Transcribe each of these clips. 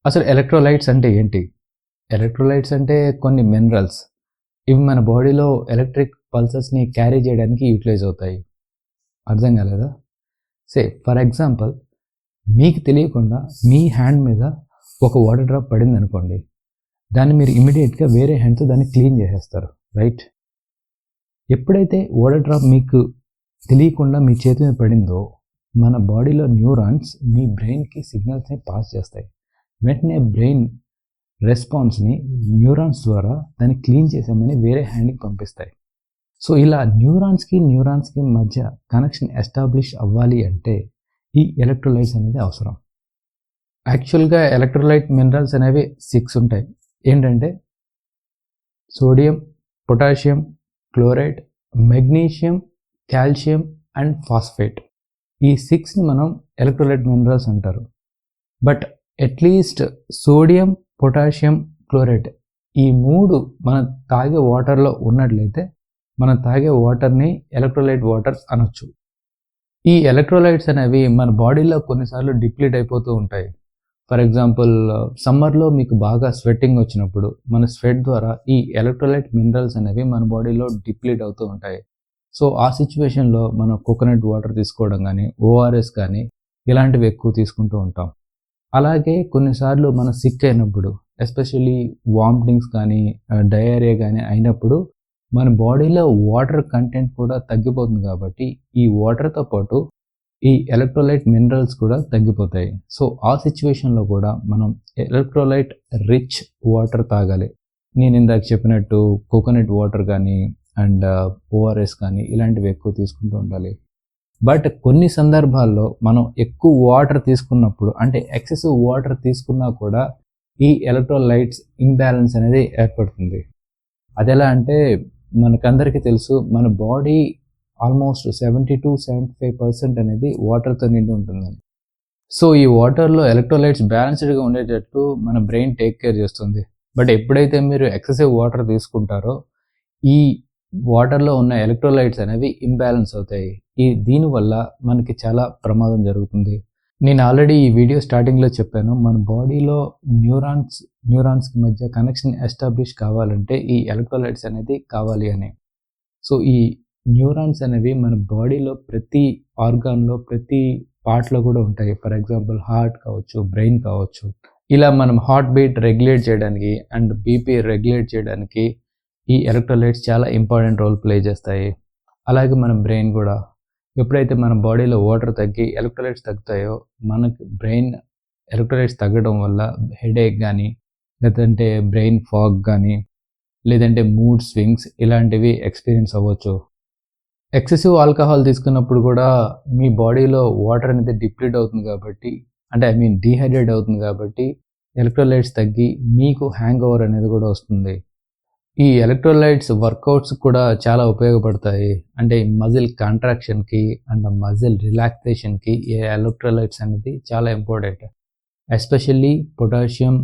అసలు ఎలక్ట్రోలైట్స్ అంటే ఏంటి? ఎలక్ట్రోలైట్స్ అంటే కొన్ని మినరల్స్. ఇవి మన బాడీలో ఎలక్ట్రిక్ పల్సెస్‌ని క్యారీ చేయడానికి యూటిలైజ్ అవుతాయి. అర్థం కాలేదా? ఫర్ ఎగ్జాంపుల్ మీకు తెలియకుండా మీ హ్యాండ్ మీద ఒక వాటర్ డ్రాప్ పడిందనుకోండి. దాన్ని మీరు ఇమ్మీడియేట్‌గా వేరే హ్యాండ్‌తో దాన్ని క్లీన్ చేసేస్తారు. రైట్? ఎప్పుడైతే వాటర్ డ్రాప్ మీకు తెలియకుండా మీ చేతి మీద పడిందో, మన బాడీలో న్యూరాన్స్ మీ బ్రెయిన్‌కి సిగ్నల్స్‌ని పాస్ చేస్తాయి. వెంటనే బ్రెయిన్ రెస్పాన్స్‌ని న్యూరాన్స్ ద్వారా దాన్ని క్లీన్ చేసామని వేరే హ్యాండ్‌కి పంపిస్తాయి. సో, ఇలా న్యూరాన్స్‌కి మధ్య కనెక్షన్ ఎస్టాబ్లిష్ అవ్వాలి అంటే ఈ ఎలక్ట్రోలైట్స్ అనేది అవసరం. యాక్చువల్‌గా ఎలక్ట్రోలైట్ మినరల్స్ అనేవి 6 ఉంటాయి. ఏంటంటే sodium, potassium, chloride, magnesium, calcium and phosphate. ఈ 6ని మనం ఎలక్ట్రోలైట్ మినరల్స్ అంటారు. But at least sodium, potassium, chloride ఈ 3 మనం తాగే వాటర్లో ఉన్నట్లయితే మనం తాగే వాటర్ని ఎలక్ట్రోలైట్ వాటర్స్ అనొచ్చు. ఈ ఎలక్ట్రోలైట్స్ అనేవి మన బాడీలో కొన్నిసార్లు డిప్లీట్ అయిపోతూ ఉంటాయి. ఫర్ ఎగ్జాంపుల్ సమ్మర్లో మీకు బాగా స్వెట్టింగ్ వచ్చినప్పుడు మన స్వెట్ ద్వారా ఈ ఎలక్ట్రోలైట్ మినరల్స్ అనేవి మన బాడీలో డిప్లీట్ అవుతూ ఉంటాయి. సో ఆ సిచ్యువేషన్లో మనం కోకోనట్ వాటర్ తీసుకోవడం కానీ, ఓఆర్ఎస్ కానీ ఇలాంటివి ఎక్కువ తీసుకుంటూ ఉంటాం. అలాగే కొన్నిసార్లు మనం సిక్ అయినప్పుడు, ఎస్పెషల్లీ వామిటింగ్స్ కానీ, డయేరియా కానీ అయినప్పుడు మన బాడీలో వాటర్ కంటెంట్ కూడా తగ్గిపోతుంది కాబట్టి ఈ వాటర్తో పాటు ఈ ఎలక్ట్రోలైట్ మినరల్స్ కూడా తగ్గిపోతాయి. సో ఆ సిచ్యువేషన్లో కూడా మనం ఎలక్ట్రోలైట్ రిచ్ వాటర్ తాగాలి. నేను ఇందాక చెప్పినట్టు కోకోనట్ వాటర్ కానీ అండ్ ఓఆర్ఎస్ కానీ ఇలాంటివి ఎక్కువ తీసుకుంటూ ఉండాలి. బట్ కొన్ని సందర్భాల్లో మనం ఎక్కువ వాటర్ తీసుకున్నప్పుడు, అంటే ఎక్సెసివ్ వాటర్ తీసుకున్నా కూడా ఈ ఎలక్ట్రోలైట్స్ ఇంబ్యాలెన్స్ అనేది ఏర్పడుతుంది. అదెలా అంటే మనకందరికీ తెలుసు, మన బాడీ ఆల్మోస్ట్ 70-75% అనేది వాటర్తో నిండి ఉంటుందని. సో ఈ వాటర్లో ఎలక్ట్రోలైట్స్ బ్యాలెన్స్డ్గా ఉండేటట్టు మన బ్రెయిన్ టేక్ కేర్ చేస్తుంది. బట్ ఎప్పుడైతే మీరు ఎక్సెసివ్ వాటర్ తీసుకుంటారో ఈ వాటర్లో ఉన్న ఎలక్ట్రోలైట్స్ అనేవి ఇంబ్యాలెన్స్ అవుతాయి. దీనివల్ల మనకి చాలా ప్రమాదం జరుగుతుంది. నేను ఆల్రెడీ ఈ వీడియో స్టార్టింగ్లో చెప్పాను, మన బాడీలో న్యూరాన్స్కి మధ్య కనెక్షన్ ఎస్టాబ్లిష్ కావాలంటే ఈ ఎలక్ట్రోలైట్స్ అనేది కావాలి అని. సో ఈ న్యూరాన్స్ అనేవి మన బాడీలో ప్రతి ఆర్గాన్లో, ప్రతి పార్ట్లో కూడా ఉంటాయి. ఫర్ ఎగ్జాంపుల్ హార్ట్ కావచ్చు, బ్రెయిన్ కావచ్చు. ఇలా మనం హార్ట్ బీట్ రెగ్యులేట్ చేయడానికి అండ్ బీపీ రెగ్యులేట్ చేయడానికి ఈ ఎలక్ట్రోలైట్స్ చాలా ఇంపార్టెంట్ రోల్ ప్లే చేస్తాయి. అలాగే మన బ్రెయిన్ కూడా ఎప్పుడైతే మన బాడీలో వాటర్ తగ్గి ఎలక్ట్రోలైట్స్ తగ్గుతాయో మనకి బ్రెయిన్ ఎలక్ట్రోలైట్స్ తగ్గడం వల్ల హెడేక్ కానీ, లేదంటే బ్రెయిన్ ఫాగ్ కానీ, లేదంటే మూడ్ స్వింగ్స్ ఇలాంటివి ఎక్స్పీరియన్స్ అవ్వచ్చు. ఎక్సెసివ్ ఆల్కహాల్ తీసుకున్నప్పుడు కూడా మీ బాడీలో వాటర్ అనేది డిప్లీట్ అవుతుంది కాబట్టి, అంటే డీహైడ్రేట్ అవుతుంది కాబట్టి ఎలక్ట్రోలైట్స్ తగ్గి మీకు హ్యాంగ్ ఓవర్ అనేది కూడా వస్తుంది. ఈ ఎలక్ట్రోలైట్స్ వర్కౌట్స్ కూడా చాలా ఉపయోగపడతాయి. అంటే మజిల్ కాంట్రాక్షన్కి అండ్ మజిల్ రిలాక్సేషన్కి ఈ ఎలక్ట్రోలైట్స్ అనేది చాలా important. Especially potassium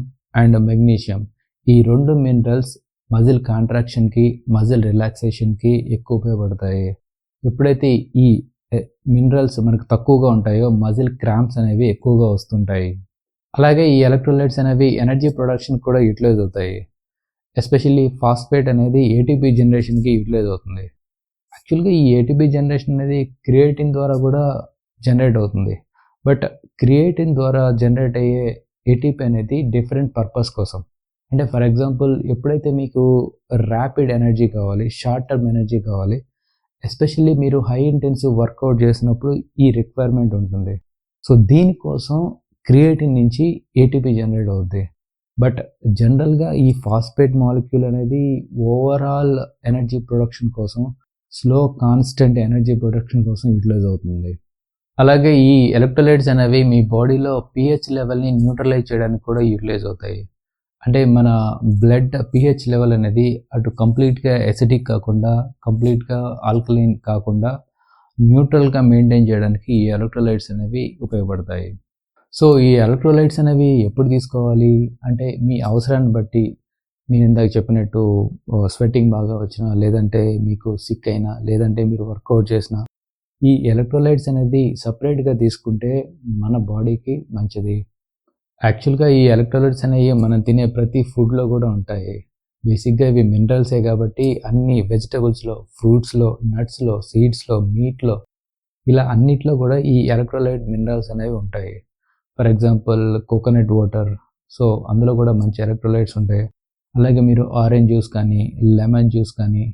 and magnesium ఈ 2 మినరల్స్ మజిల్ కాంట్రాక్షన్కి, మజిల్ రిలాక్సేషన్కి ఎక్కువ ఉపయోగపడతాయి. ఎప్పుడైతే ఈ మినరల్స్ మనకు తక్కువగా ఉంటాయో మజిల్ క్రాంప్స్ అనేవి ఎక్కువగా వస్తుంటాయి. అలాగే ఈ ఎలక్ట్రోలైట్స్ అనేవి ఎనర్జీ ప్రొడక్షన్ కూడా యూటిలైజ్ అవుతాయి. ఎస్పెషల్లీ ఫాస్ఫేట్ అనేది ఏటీపీ జనరేషన్కి యూటిలైజ్ అవుతుంది. యాక్చువల్గా ఈ ఏటీపీ జనరేషన్ అనేది క్రియేటిన్ ద్వారా కూడా జనరేట్ అవుతుంది. బట్ క్రియేటిన్ ద్వారా జనరేట్ అయ్యే ఏటీపీ అనేది డిఫరెంట్ పర్పస్ కోసం. అంటే ఫర్ ఎగ్జాంపుల్ ఎప్పుడైతే మీకు ర్యాపిడ్ ఎనర్జీ కావాలి, షార్ట్ టర్మ్ ఎనర్జీ కావాలి, ఎస్పెషల్లీ మీరు హై ఇంటెన్సివ్ వర్కౌట్ చేసినప్పుడు ఈ రిక్వైర్మెంట్ ఉంటుంది. సో దీనికోసం క్రియేటిన్ నుంచి ఏటీపీ జనరేట్ అవుద్ది. బట్ జనరల్గా ఈ ఫాస్ఫేట్ మాలిక్యూల్ అనేది ఓవరాల్ ఎనర్జీ ప్రొడక్షన్ కోసం, స్లో కాన్స్టెంట్ ఎనర్జీ ప్రొడక్షన్ కోసం యూటిలైజ్ అవుతుంది. అలాగే ఈ ఎలక్ట్రోలైట్స్ అనేవి మీ బాడీలో pH లెవెల్ని న్యూట్రలైజ్ చేయడానికి కూడా యూటిలైజ్ అవుతాయి. అంటే మన బ్లడ్ pH లెవెల్ అనేది అటు కంప్లీట్గా ఎసిడిక్ కాకుండా, కంప్లీట్గా ఆల్కలైన్ కాకుండా న్యూట్రల్గా మెయింటైన్ చేయడానికి ఈ ఎలక్ట్రోలైట్స్ అనేవి ఉపయోగపడతాయి. సో ఈ ఎలక్ట్రోలైట్స్ అనేవి ఎప్పుడు తీసుకోవాలి అంటే మీ అవసరాన్ని బట్టి, నేను ఇందాక చెప్పినట్టు స్వెట్టింగ్ బాగా వచ్చినా, లేదంటే మీకు సిక్ అయినా, లేదంటే మీరు వర్కౌట్ చేసినా ఈ ఎలక్ట్రోలైట్స్ అనేది సపరేట్గా తీసుకుంటే మన బాడీకి మంచిది. యాక్చువల్‌గా ఈ ఎలక్ట్రోలైట్స్ అనేవి మనం తినే ప్రతి ఫుడ్‌లో కూడా ఉంటాయి. బేసిక్‌గా ఇవి మినరల్సే కాబట్టి అన్ని వెజిటబుల్స్‌లో, ఫ్రూట్స్‌లో, నట్స్‌లో, సీడ్స్‌లో, మీట్‌లో ఇలా అన్నిట్లో కూడా ఈ ఎలక్ట్రోలైట్ మినరల్స్ అనేవి ఉంటాయి. For example coconut water, so అందులో కూడా మంచి ఎలక్ట్రోలైట్స్ ఉంటాయి. అలాగే మీరు ఆరెంజ్ జ్యూస్ కానీ, లెమన్ జ్యూస్ కానీ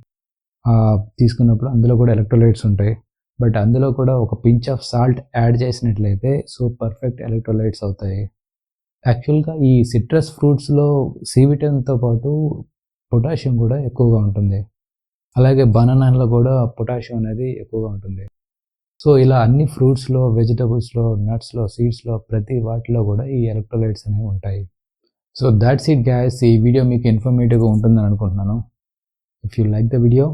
తీసుకున్నప్పుడు అందులో కూడా ఎలక్ట్రోలైట్స్ ఉంటాయి. బట్ అందులో కూడా ఒక పించ్ ఆఫ్ సాల్ట్ యాడ్ చేసినట్లయితే సో పర్ఫెక్ట్ ఎలక్ట్రోలైట్స్ అవుతాయి. యాక్చువల్‌గా ఈ సిట్రస్ ఫ్రూట్స్‌లో సి విటమిన్‌తో పాటు పొటాషియం కూడా ఎక్కువగా ఉంటుంది. అలాగే బనానాలో కూడా పొటాషియం అనేది ఎక్కువగా ఉంటుంది. సో ఇలా అన్ని ఫ్రూట్స్‌లో, వెజిటబుల్స్‌లో, నట్స్‌లో, సీడ్స్‌లో ప్రతి వాటిలో కూడా ఈ ఎలక్ట్రోలైట్స్ అనేవి ఉంటాయి. So thoughts it guys. ఈ వీడియో మీకు ఇన్ఫర్మేటివ్‌గా ఉంటుందని అనుకుంటున్నాను. If you like the video